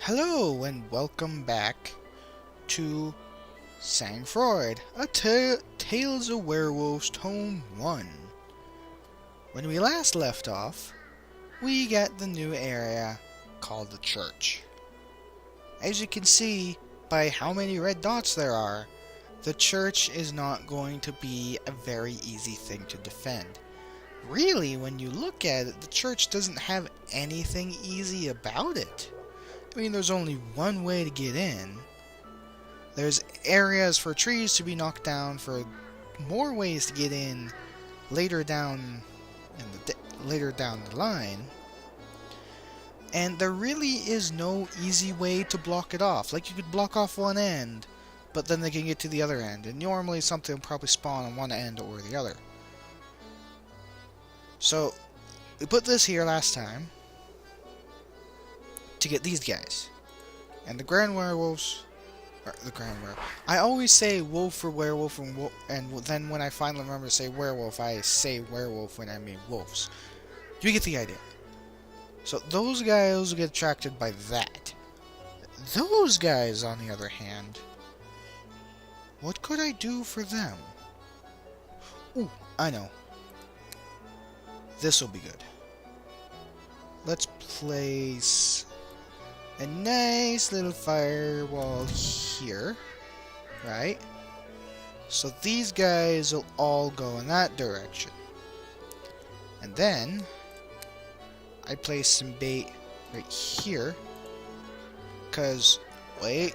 Hello and welcome back to Sang-Froid, a Tales of Werewolves Tome 1. When we last left off, we get the new area called the church. As you can see by how many red dots there are, the church is not going to be a very easy thing to defend. Really, when you look at it, the church doesn't have anything easy about it. I mean, there's only one way to get in. There's areas for trees to be knocked down, for more ways to get in later down the line. And there really is no easy way to block it off. Like, you could block off one end, but then they can get to the other end. And normally something will probably spawn on one end or the other. So, we put this here last time to get these guys. And the Grand Werewolves... I always say wolf for werewolf, and then when I finally remember to say werewolf, I say werewolf when I mean wolves. You get the idea. So those guys will get attracted by that. Those guys, on the other hand, what could I do for them? Ooh, I know. This will be good. Let's place a nice little firewall here, right? So these guys will all go in that direction. And then I place some bait right here, because, wait,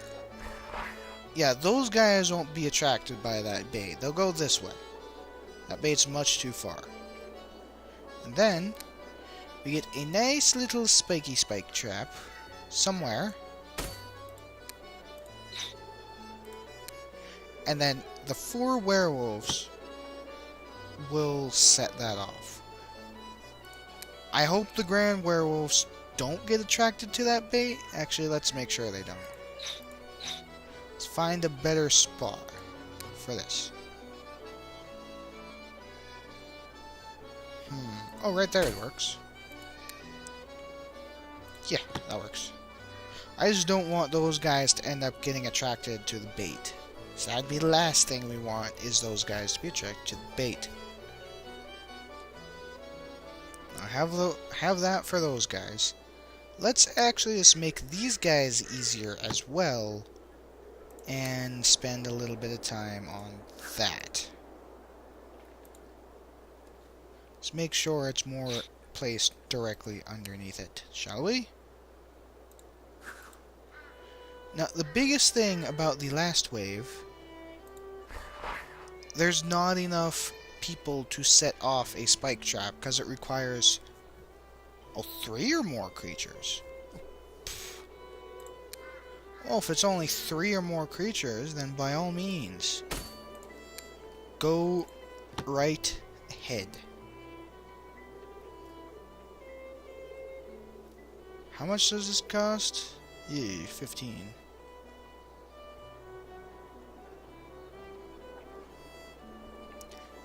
yeah, those guys won't be attracted by that bait. They'll go this way. That bait's much too far. And then we get a nice little spiky spike trap somewhere. And then the 4 werewolves will set that off. I hope the Grand Werewolves don't get attracted to that bait. Actually, let's make sure they don't. Let's find a better spot for this. Oh, right there it works. Yeah, that works. I just don't want those guys to end up getting attracted to the bait. So that'd be the last thing we want, is those guys to be attracted to the bait. Now have that for those guys. Let's actually just make these guys easier as well, and spend a little bit of time on that. Let's make sure it's more placed directly underneath it, shall we? Now, the biggest thing about the last wave, there's not enough people to set off a spike trap, because it requires 3 or more creatures. Well, if it's only 3 or more creatures, then by all means, go right ahead. How much does this cost? Yeah, 15.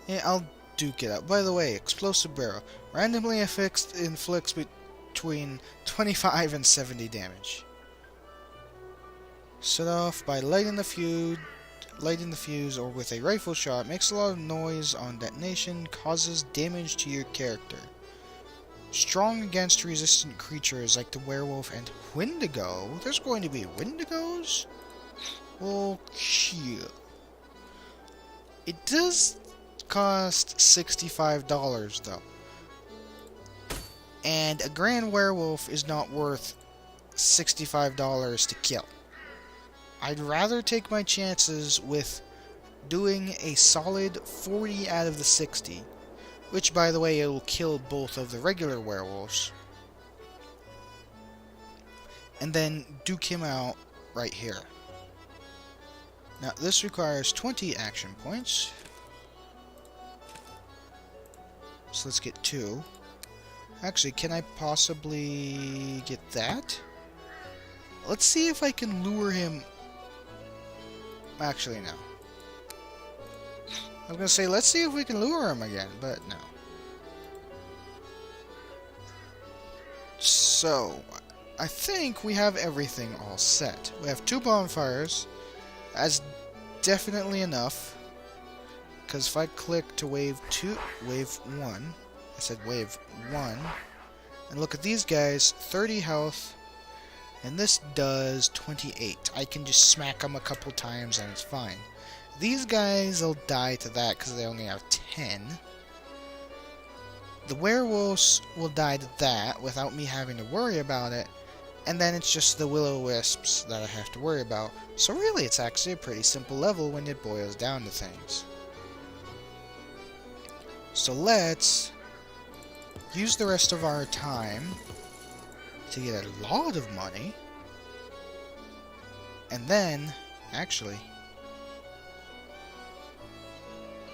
Yeah, I'll duke it out. By the way, explosive barrel randomly inflicts between 25 and 70 damage. Set off by lighting the fuse or with a rifle shot, makes a lot of noise on detonation, causes damage to your character. Strong against resistant creatures like the werewolf and Wendigo. There's going to be Wendigos? Well, shit. It does cost $65 though. And a Grand Werewolf is not worth $65 to kill. I'd rather take my chances with doing a solid 40 out of the 60. Which, by the way, it will kill both of the regular werewolves. And then duke him out right here. Now, this requires 20 action points. So let's get 2. Actually, can I possibly get that? Let's see if I can lure him. Actually, no. I was gonna say, let's see if we can lure him again, but no. So, I think we have everything all set. We have 2 bonfires. That's definitely enough. Because if I click to wave 1, I said wave 1, and look at these guys, 30 health, and this does 28. I can just smack them a couple times and it's fine. These guys will die to that because they only have 10. The werewolves will die to that without me having to worry about it, and then it's just the will-o-wisps that I have to worry about. So really, it's actually a pretty simple level when it boils down to things. So let's use the rest of our time to get a lot of money, and then, actually,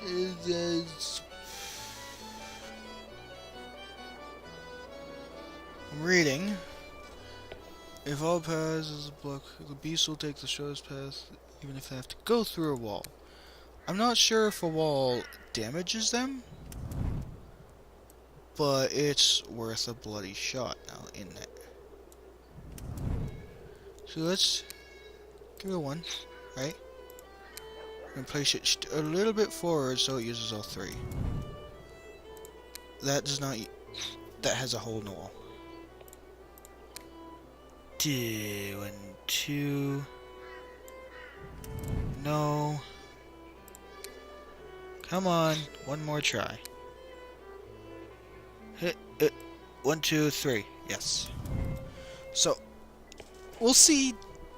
I'm reading. If all paths is a block, the beast will take the shortest path, even if they have to go through a wall. I'm not sure if a wall damages them, but it's worth a bloody shot now, isn't it? So let's give it a 1, right? And place it a little bit forward so it uses all 3. That does not. That has a hole in the wall. 1, 2. No. Come on, one more try. Hit it. 1, 2, 3. Yes. So we'll see,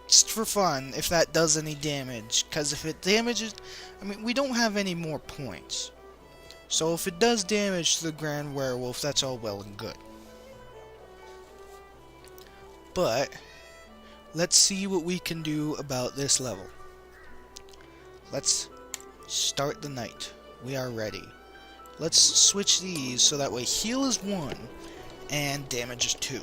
just for fun, if that does any damage. Because if it damages, I mean, we don't have any more points. So if it does damage to the Grand Werewolf, that's all well and good. But let's see what we can do about this level. Let's start the night. We are ready. Let's switch these so that way heal is 1 and damage is 2.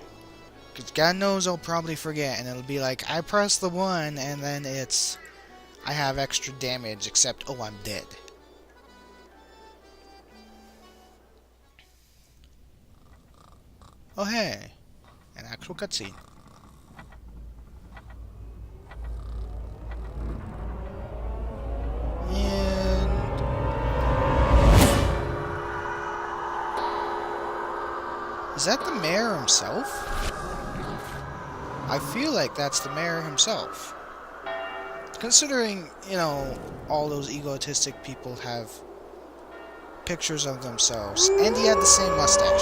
Because God knows I'll probably forget and it'll be like, I press the 1 and then it's, I have extra damage except, oh, I'm dead. Oh hey, an actual cutscene. Is that the mayor himself? I feel like that's the mayor himself. Considering, you know, all those egotistic people have pictures of themselves. And he had the same mustache.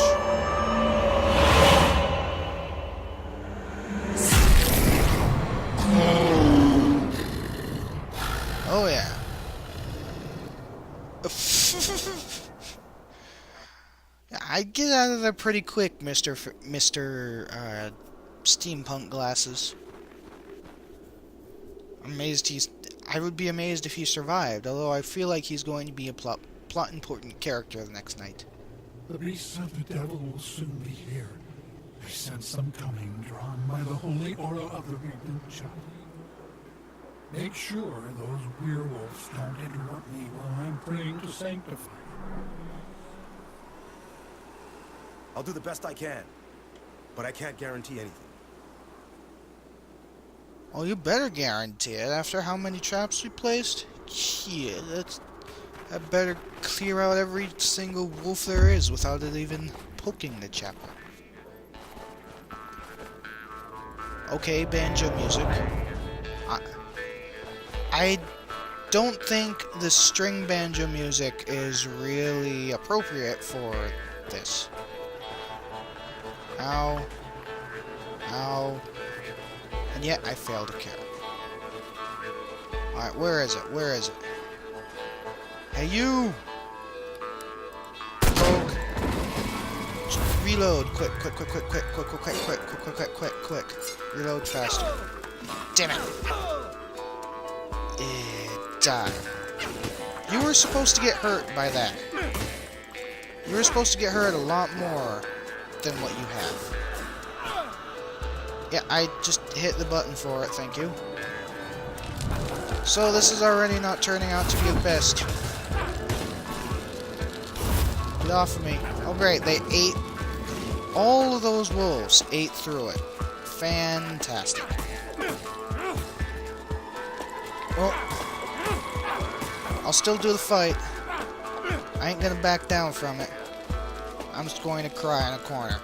Oh yeah. I'd get out of there pretty quick, Mr. Steampunk Glasses. I would be amazed if he survived, although I feel like he's going to be a plot important character the next night. The beasts of the devil will soon be here. I sense them coming, drawn by the holy aura of the rebuilt chapel. Make sure those werewolves don't interrupt me while I'm praying to sanctify. I'll do the best I can, but I can't guarantee anything. Oh, you better guarantee it after how many traps we placed? Yeah, I better clear out every single wolf there is without it even poking the chapel. Okay, banjo music. I don't think the string banjo music is really appropriate for this. Ow. Ow. And yet I failed to kill. Alright, where is it? Where is it? Hey, you! Poke. Reload. Quick. Reload faster. Damn it. Die. You were supposed to get hurt by that. You were supposed to get hurt a lot more than what you have. Yeah, I just hit the button for it, thank you. So this is already not turning out to be the best. Get off of me. Oh great, they ate, all of those wolves ate through it. Fantastic. Oh. I'll still do the fight. I ain't gonna back down from it. I'm just going to cry in a corner.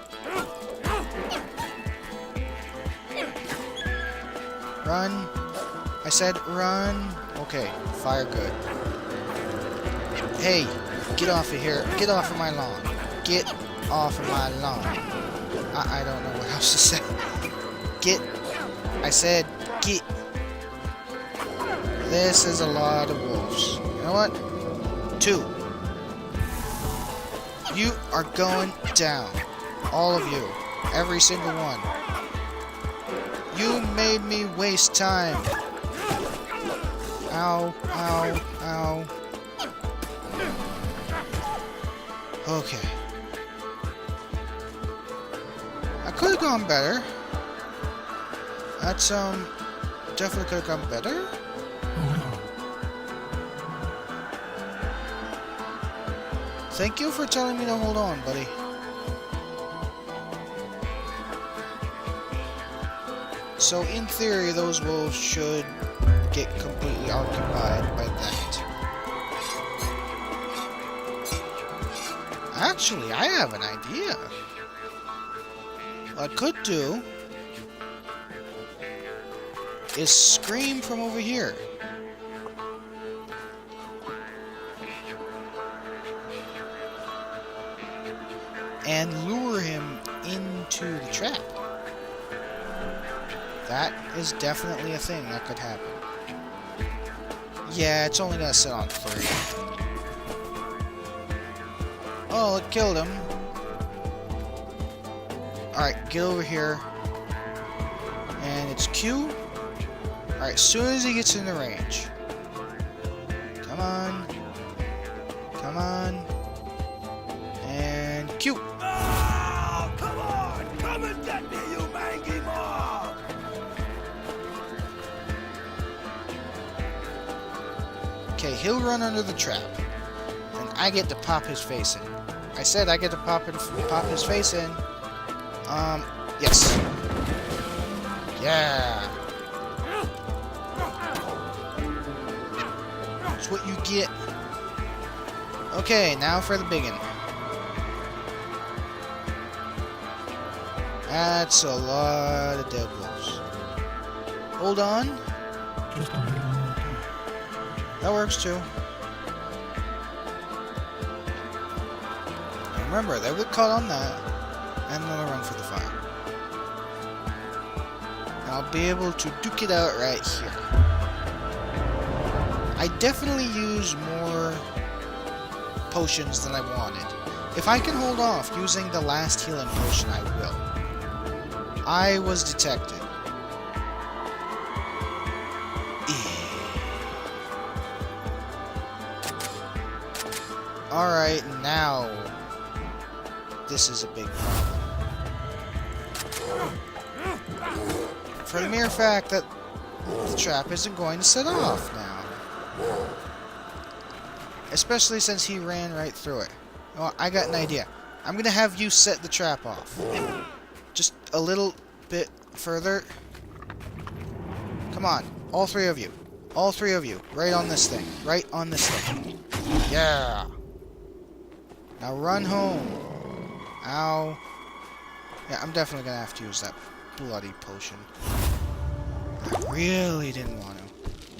Run. I said run. Okay, fire good. Hey, get off of here. Get off of my lawn. Get off of my lawn. I don't know what else to say. Get. I said get. This is a lot of wolves. You know what? 2. You are going down. All of you. Every single one. You made me waste time. Ow, ow, ow. Okay. I could have gone better. That's, definitely could have gone better. Thank you for telling me to hold on, buddy. So, in theory, those wolves should get completely occupied by that. Actually, I have an idea. What I could do is scream from over here. And lure him into the trap. That is definitely a thing that could happen. Yeah, it's only gonna sit on 3. Oh, it killed him. Alright, get over here. And it's Q. Alright, as soon as he gets in the range. Come on. Come on. And Q. Oh, come on! Come and get me, you mangy mob! Okay, he'll run under the trap. And I get to pop his face in. I said I get to pop his face in. Yes. Yeah. That's what you get. Okay, now for the biggin. That's a lot of dead wolves. Hold on. Just a little more time. That works too. Remember, they would cut on that, and then they'll run for the fire. And I'll be able to duke it out right here. I definitely use more potions than I wanted. If I can hold off using the last healing potion, I will. I was detected. Alright, now this is a big problem. For the mere fact that the trap isn't going to set off now. Especially since he ran right through it. Oh, I got an idea. I'm going to have you set the trap off. Just a little bit further. Come on, all 3 of you. All 3 of you. Right on this thing. Right on this thing. Yeah. Now run home. Ow. Yeah, I'm definitely gonna have to use that bloody potion. I really didn't want to.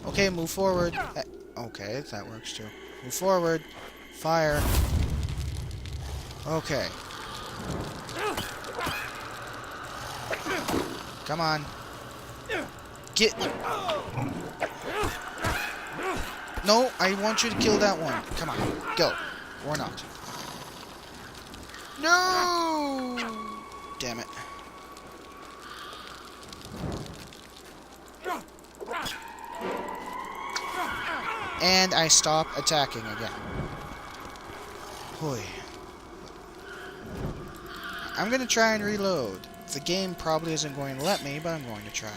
Okay, move forward. Okay, that works too. Move forward. Fire. Okay. Come on. Get... No, I want you to kill that one. Come on, go. Or not. No! Damn it. And I stop attacking again. Hoy. I'm gonna try and reload. The game probably isn't going to let me, but I'm going to try.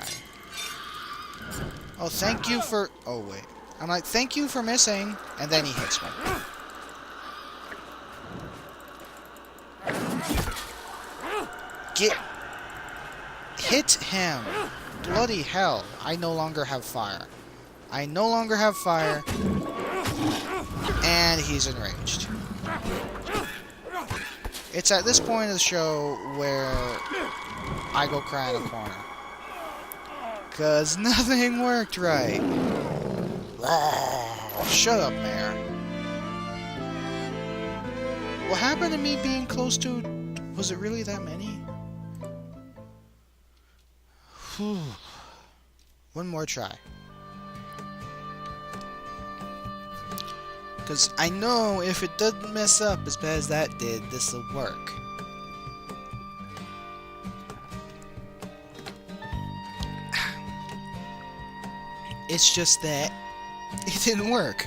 Oh, thank you for... Oh, wait. I'm like, thank you for missing. And then he hits me. Get Hit him! Bloody hell, I no longer have fire. I no longer have fire. And he's enraged. It's at this point of the show where I go cry in a corner. Cause nothing worked right. Shut up, Mayor. What happened to me being close to... Was it really that many? Whew. One more try. Because I know if it doesn't mess up as bad as that did, this'll work. It's just that it didn't work.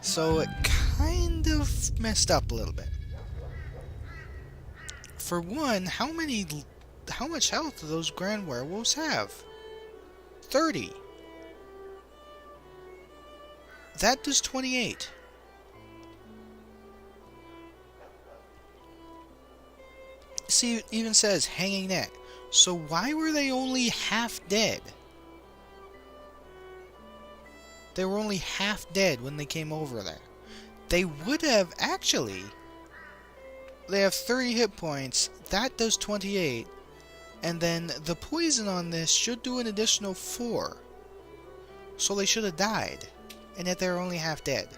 So it kind of messed up a little bit. For one, how much health do those grand werewolves have? 30. That does 28. See, it even says hanging net. So why were they only half dead? They were only half dead when they came over there. They would have actually... They have 30 hit points. That does 28. And then the poison on this should do an additional 4. So they should have died. And yet they're only half dead.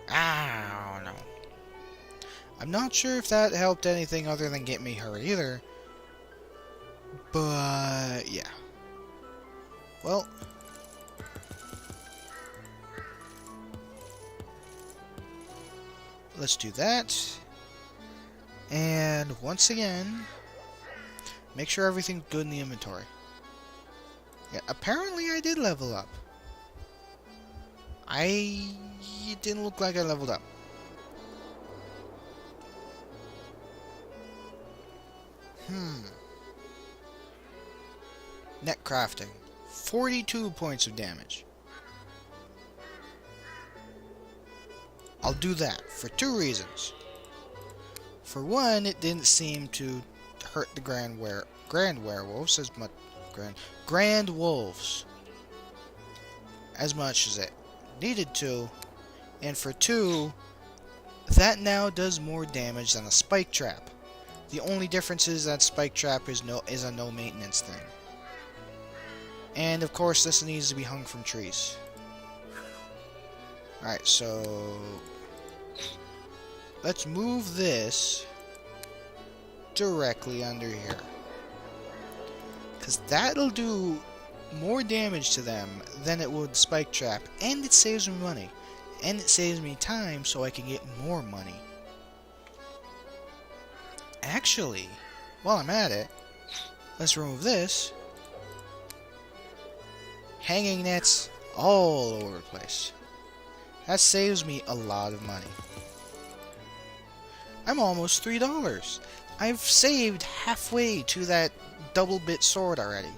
I don't know. I'm not sure if that helped anything other than get me hurt either. But, yeah. Well... Let's do that. And once again, make sure everything's good in the inventory. Yeah, apparently I did level up. It didn't look like I leveled up. Net crafting. 42 points of damage. I'll do that for 2 reasons. For one, it didn't seem to hurt the grand werewolves as much. Grand wolves as much as it needed to. And for 2, that now does more damage than a spike trap. The only difference is that spike trap is a no maintenance thing. And of course, this needs to be hung from trees. Alright, so let's move this directly under here. Because that'll do more damage to them than it would spike trap. And it saves me money. And it saves me time so I can get more money. Actually, while I'm at it, let's remove this. Hanging nets all over the place. That saves me a lot of money. I'm almost $3. I've saved halfway to that double bit sword already.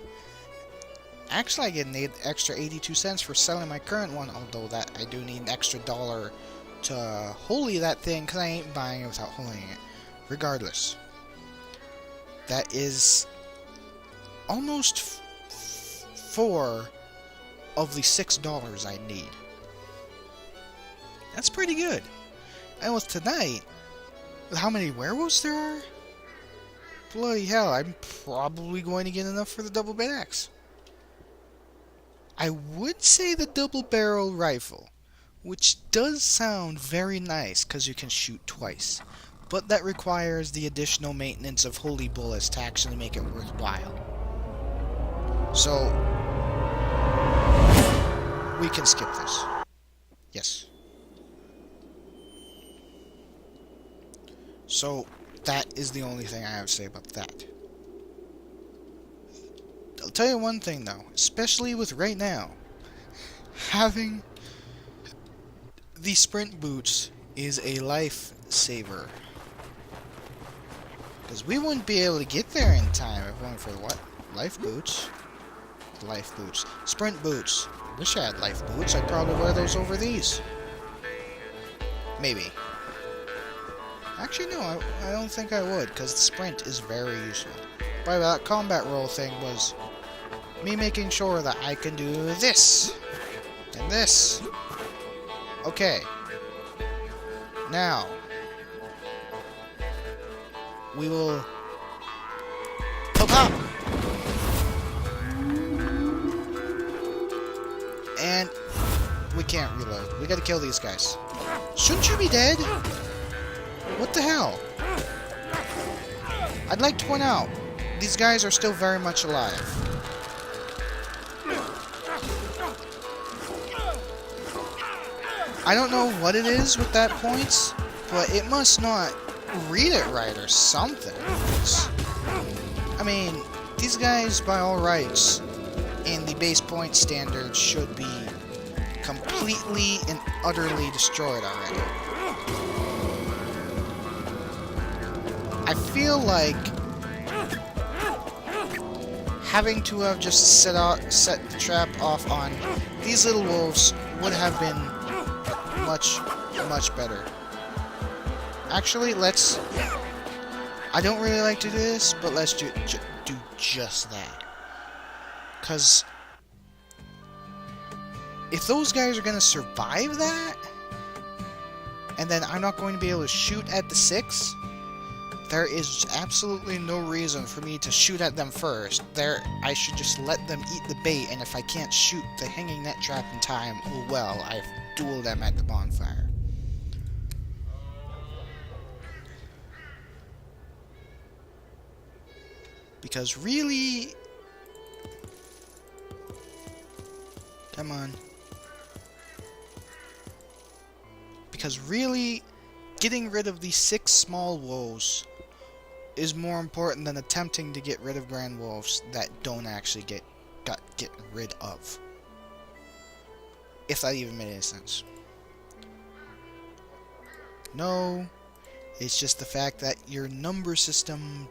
Actually, I get an extra 82 cents for selling my current one, although that I do need an extra $1 to holy that thing, because I ain't buying it without holying it. Regardless. That is almost 4 of the $6 I need. That's pretty good. And with tonight, with how many werewolves there are, bloody hell, I'm probably going to get enough for the double bit axe. I would say the double barrel rifle, which does sound very nice because you can shoot twice, but that requires the additional maintenance of holy bullets to actually make it worthwhile. So, we can skip this. Yes. So, that is the only thing I have to say about that. I'll tell you one thing though, especially with right now, having the sprint boots is a lifesaver. Because we wouldn't be able to get there in time if it weren't for what? Life boots? Life boots. Sprint boots. Wish I had life boots. I'd probably wear those over these. Maybe. Actually, no, I don't think I would, because the sprint is very useful. By the way, that combat roll thing was me making sure that I can do this and this. Okay. Now we will pop up. And we can't reload. We gotta kill these guys. Shouldn't you be dead? What the hell? I'd like to point out, these guys are still very much alive. I don't know what it is with that points, but it must not read it right or something. I mean, these guys, by all rights, in the base point standard, should be completely and utterly destroyed already. I feel like having to have just set the trap off on these little wolves would have been much better. Actually, let's... I don't really like to do this, but let's do just that. Because if those guys are going to survive that, and then I'm not going to be able to shoot at the 6, there is absolutely no reason for me to shoot at them first. I should just let them eat the bait, and if I can't shoot the hanging net trap in time, oh well, I've dueled them at the bonfire. Because really... Come on. Because really, getting rid of these 6 small wolves is more important than attempting to get rid of grand wolves that don't actually get rid of. If that even made any sense. No, it's just the fact that your number system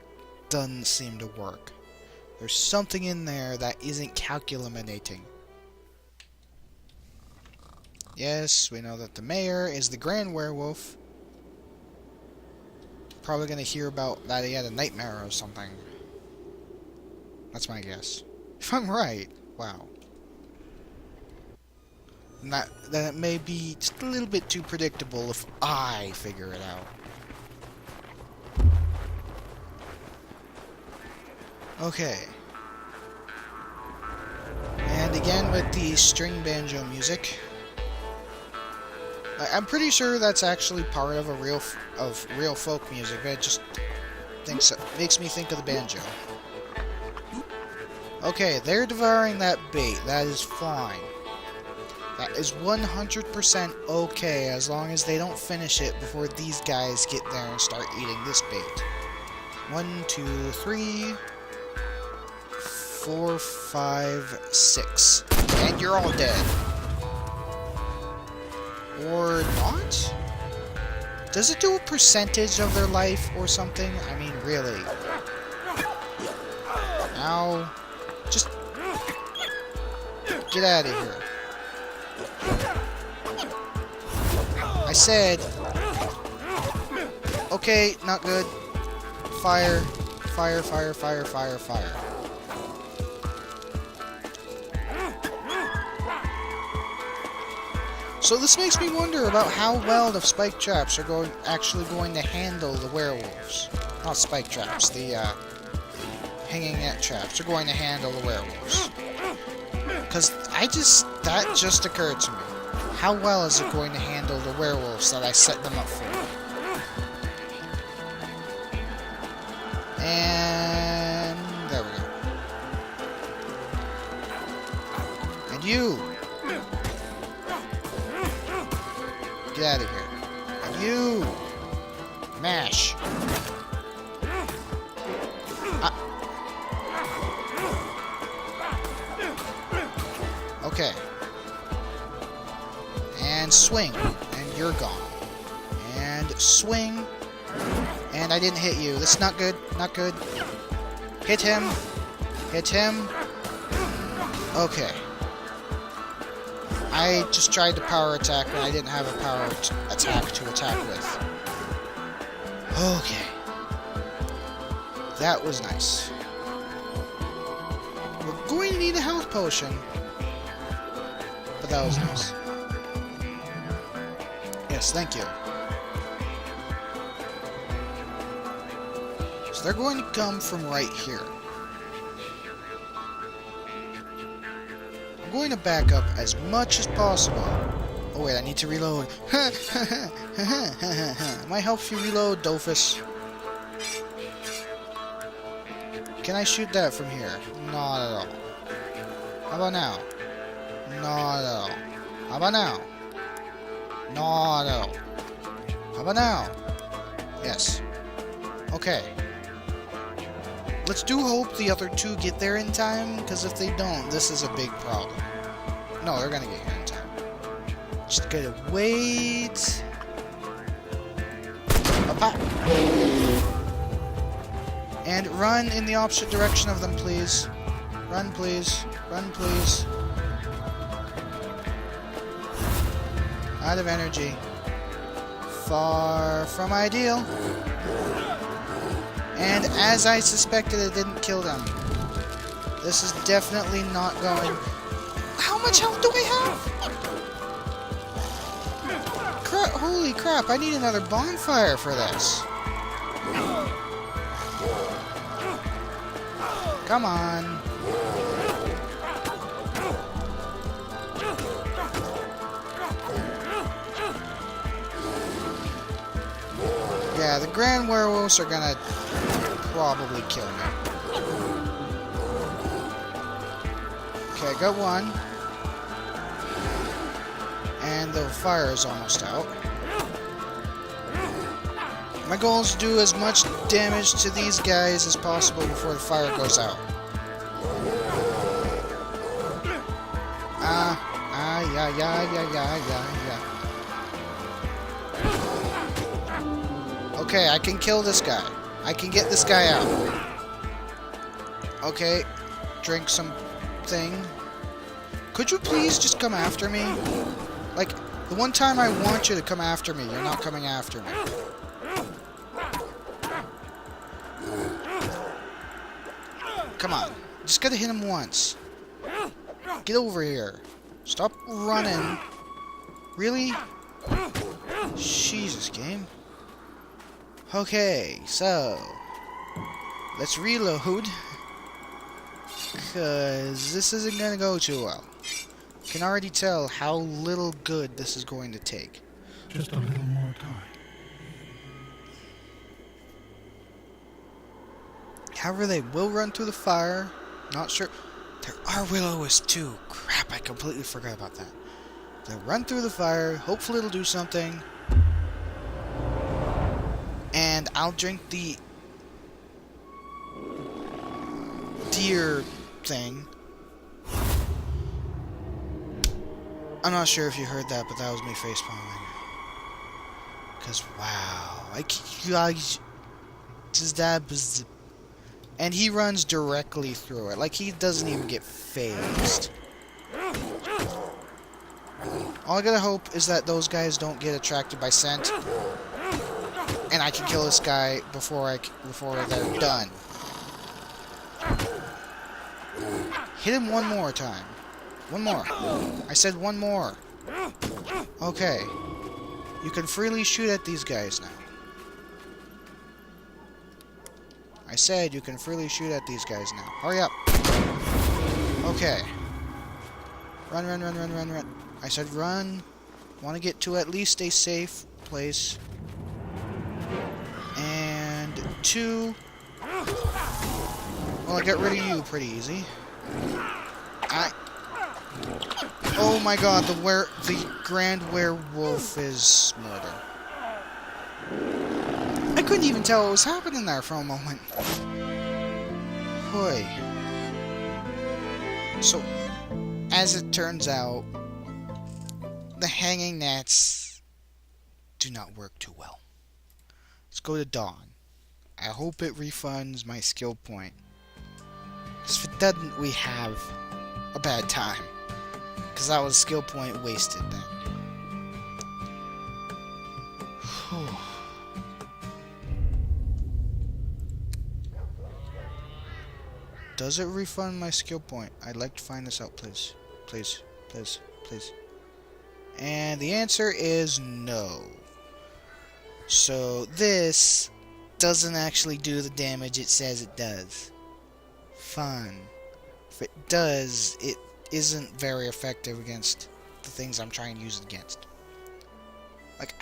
doesn't seem to work. There's something in there that isn't calculating. Yes, we know that the mayor is the grand werewolf. Probably gonna hear about that he had a nightmare or something. That's my guess. If I'm right, wow. That it may be just a little bit too predictable if I figure it out. Okay. And again with the string banjo music. I'm pretty sure that's actually part of real folk music, but it just makes me think of the banjo. Okay, they're devouring that bait. That is fine. That is 100% okay, as long as they don't finish it before these guys get there and start eating this bait. 1, 2, 3, 4, 5, 6. And you're all dead. Or not? Does it do a percentage of their life or something? I mean, really. Ow. Just get out of here. I said... Okay, not good. Fire. Fire, fire, fire, fire, fire. So this makes me wonder about how well the spike traps are actually going to handle the werewolves. Not spike traps, the hanging net traps are going to handle the werewolves. Because that just occurred to me. How well is it going to handle the werewolves that I set them up for? And there we go. And you! Get out of here. And you! Mash! Okay. And swing. And you're gone. And swing. And I didn't hit you. This is not good. Not good. Hit him. Hit him. Okay. I just tried to power attack when I didn't have a power attack to attack with. Okay. That was nice. really need a health potion. But that was nice. Yes, thank you. So they're going to come from right here. I'm going to back up as much as possible. Oh wait, I need to reload. Might help you reload, Dofus. Can I shoot that from here? Not at all. How about now? Not at all. How about now? Not at all. How about now? Yes. Okay. Let's do hope the other two get there in time, because if they don't, this is a big problem. No, they're gonna get here in time. Just gotta wait. Pop. And run in the opposite direction of them, please. Run, please. Run, please. Out of energy. Far from ideal. And as I suspected, it didn't kill them. This is definitely not going... How much health do I have? Holy crap, I need another bonfire for this. Come on. Yeah, the Grand Werewolves are gonna probably kill me. Okay, I got one. And the fire is almost out. My goal is to do as much damage to these guys as possible before the fire goes out. Yeah. Okay, I can kill this guy. I can get this guy out. Okay, drink some thing. Could you please just come after me? Like, the one time I want you to come after me, you're not coming after me. Come on. Just gotta hit him once. Get over here. Stop running. Really? Jesus, game. Okay, so... let's reload. Because this isn't gonna go too well. Can already tell how little good this is going to take. Just a little more time. However, they will run through the fire. Not sure. There are will-o-wisps too. Crap, I completely forgot about that. They'll run through the fire. Hopefully it'll do something. And I'll drink the deer thing. I'm not sure if you heard that, but that was me facepalming. Because, wow. And he runs directly through it. Like, he doesn't even get phased. All I gotta hope is that those guys don't get attracted by scent. And I can kill this guy before they're done. Hit him one more time. One more. I said one more. Okay. You can freely shoot at these guys now. I said you can freely shoot at these guys now. Hurry up. Okay. Run, run, run, run, run, run. I said run. Want to get to at least a safe place. And 2. Well, I got rid of you pretty easy. Oh my god, the Grand Werewolf is murder. I couldn't even tell what was happening there for a moment. Hoy. So, as it turns out, the hanging nets do not work too well. Let's go to Dawn. I hope it refunds my skill point. Because if it doesn't, we have a bad time. Because that was skill point wasted then. Whew. Does it refund my skill point? I'd like to find this out, please. Please, please, please. And the answer is no. So this doesn't actually do the damage it says it does. Fun. If it does, it isn't very effective against the things I'm trying to use it against. Like,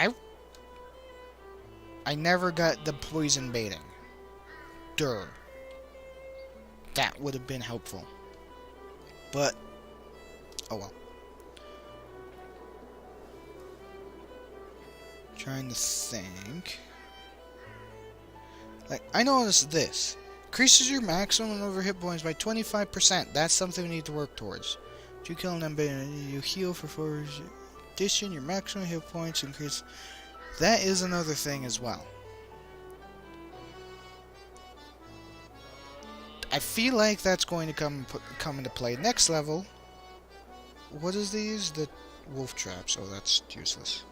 I never got the poison baiting. Durr. That would have been helpful. But, oh well. Trying to think. Like, I noticed this. Increases your maximum over hit points by 25%. That's something we need to work towards. If you kill an enemy, you heal for 4 addition, your maximum hit points increase. That is another thing as well. I feel like that's going to come into play next level. What is these? The wolf traps. Oh, that's useless.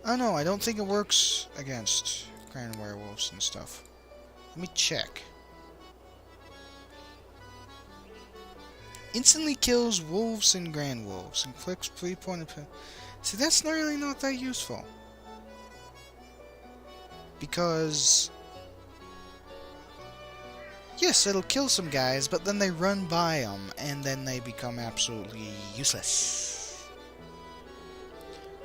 Oh no, I don't think it works against grand werewolves and stuff. Let me check. Instantly kills wolves and grand wolves. Inflicts 3-point... See, that's really not that useful. Because... yes, it'll kill some guys, but then they run by them, and then they become absolutely useless.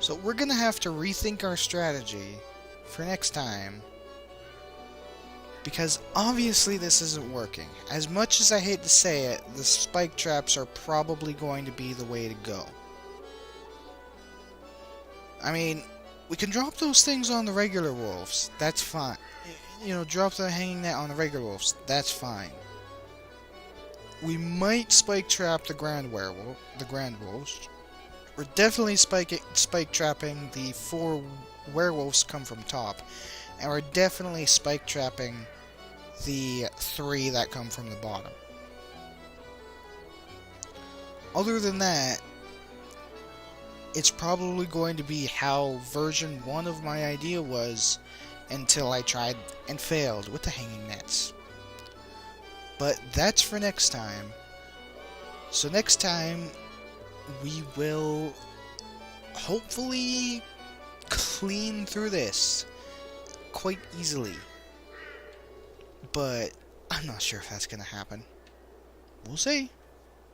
So we're gonna have to rethink our strategy for next time. Because obviously this isn't working. As much as I hate to say it, the spike traps are probably going to be the way to go. I mean, we can drop those things on the regular wolves. That's fine. You know, drop the hanging net on the regular wolves. That's fine. We might spike trap the grand wolves. We're definitely spike trapping the 4 werewolves come from top. And we're definitely spike trapping the 3 that come from the bottom. Other than that, it's probably going to be how version 1 of my idea was until I tried and failed with the hanging nets. But that's for next time. So next time, we will hopefully clean through this quite easily. But I'm not sure if that's going to happen. We'll see.